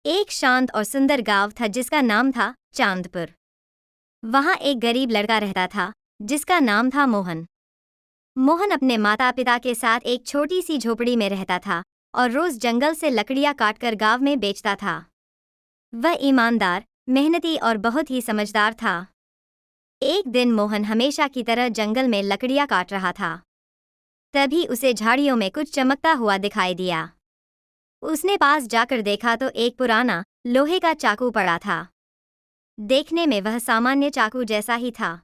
एक शांत और सुंदर गांव था जिसका नाम था चांदपुर। वहां एक गरीब लड़का रहता था जिसका नाम था मोहन। मोहन अपने माता पिता के साथ एक छोटी सी झोपड़ी में रहता था और रोज जंगल से लकड़ियां काटकर गांव में बेचता था। वह ईमानदार, मेहनती और बहुत ही समझदार था। एक दिन मोहन हमेशा की तरह जंगल में लकड़ियां काट रहा था। तभी उसे झाड़ियों में कुछ चमकता हुआ दिखाई दिया। उसने पास जाकर देखा तो एक पुराना लोहे का चाकू पड़ा था। देखने में वह सामान्य चाकू जैसा ही था।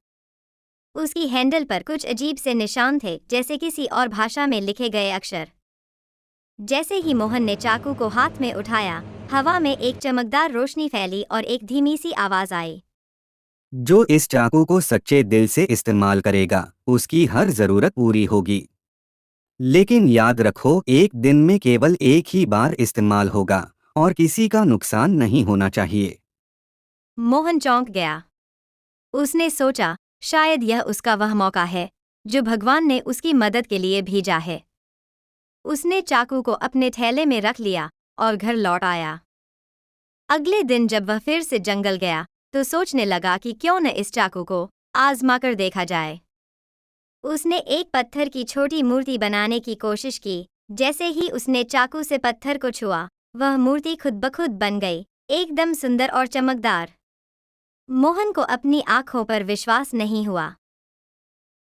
उसकी हैंडल पर कुछ अजीब से निशान थे, जैसे किसी और भाषा में लिखे गए अक्षर। जैसे ही मोहन ने चाकू को हाथ में उठाया, हवा में एक चमकदार रोशनी फैली और एक धीमी सी आवाज आई। जो इस चाकू को सच्चे दिल से इस्तेमाल करेगा, उसकी हर जरूरत पूरी होगी। लेकिन याद रखो, एक दिन में केवल एक ही बार इस्तेमाल होगा और किसी का नुकसान नहीं होना चाहिए। मोहन चौंक गया। उसने सोचा, शायद यह उसका वह मौका है जो भगवान ने उसकी मदद के लिए भेजा है। उसने चाकू को अपने थैले में रख लिया और घर लौट आया। अगले दिन जब वह फिर से जंगल गया तो सोचने लगा कि क्यों न इस चाकू को आजमा कर देखा जाए। उसने एक पत्थर की छोटी मूर्ति बनाने की कोशिश की। जैसे ही उसने चाकू से पत्थर को छुआ, वह मूर्ति खुद ब खुद बन गई, एकदम सुंदर और चमकदार। मोहन को अपनी आंखों पर विश्वास नहीं हुआ।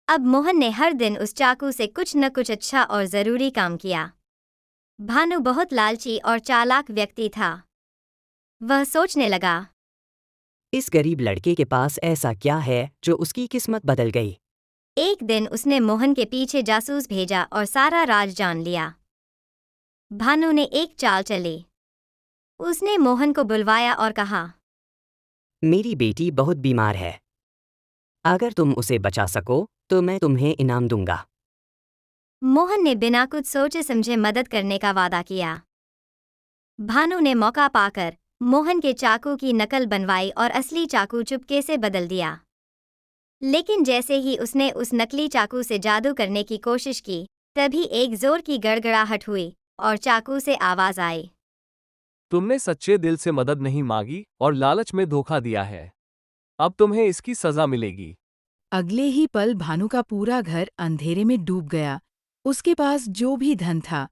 अब मोहन ने हर दिन उस चाकू से कुछ न कुछ अच्छा और जरूरी काम किया। भानु बहुत लालची और चालाक व्यक्ति था। वह सोचने लगा, इस गरीब लड़के के पास ऐसा क्या है जो उसकी किस्मत बदल गई। एक दिन उसने मोहन के पीछे जासूस भेजा और सारा राज जान लिया। भानु ने एक चाल चली। उसने मोहन को बुलवाया और कहा, मेरी बेटी बहुत बीमार है। अगर तुम उसे बचा सको तो मैं तुम्हें इनाम दूंगा। मोहन ने बिना कुछ सोचे समझे मदद करने का वादा किया। भानु ने मौका पाकर मोहन के चाकू की नकल बनवाई और असली चाकू चुपके से बदल दिया। लेकिन जैसे ही उसने उस नकली चाकू से जादू करने की कोशिश की, तभी एक जोर की गड़गड़ाहट हुई और चाकू से आवाज आई। तुमने सच्चे दिल से मदद नहीं मांगी और लालच में धोखा दिया है। अब तुम्हें इसकी सजा मिलेगी। अगले ही पल भानु का पूरा घर अंधेरे में डूब गया। उसके पास जो भी धन था,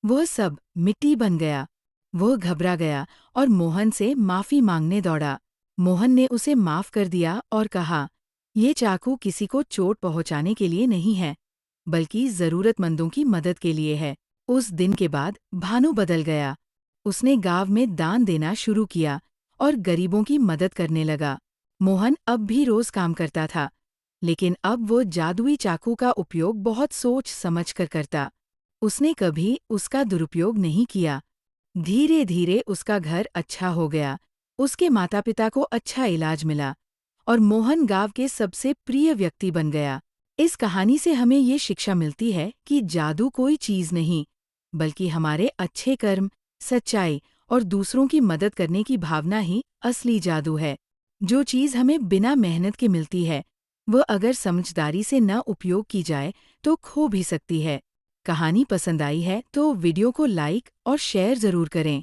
वह सब मिट्टी बन गया। वह घबरा गया और मोहन से माफी मांगने दौड़ा। मोहन ने उसे माफ कर दिया और कहा, ये चाकू किसी को चोट पहुंचाने के लिए नहीं है, बल्कि जरूरतमंदों की मदद के लिए है। उस दिन के बाद भानु बदल गया। उसने गांव में दान देना शुरू किया और गरीबों की मदद करने लगा। मोहन अब भी रोज काम करता था, लेकिन अब वो जादुई चाकू का उपयोग बहुत सोच समझ कर करता। उसने कभी उसका दुरुपयोग नहीं किया। धीरे धीरे उसका घर अच्छा हो गया, उसके माता पिता को अच्छा इलाज मिला और मोहन गांव के सबसे प्रिय व्यक्ति बन गया। इस कहानी से हमें ये शिक्षा मिलती है कि जादू कोई चीज नहीं, बल्कि हमारे अच्छे कर्म, सच्चाई और दूसरों की मदद करने की भावना ही असली जादू है। जो चीज हमें बिना मेहनत के मिलती है, वह अगर समझदारी से न उपयोग की जाए तो खो भी सकती है। कहानी पसंद आई है तो वीडियो को लाइक और शेयर जरूर करें।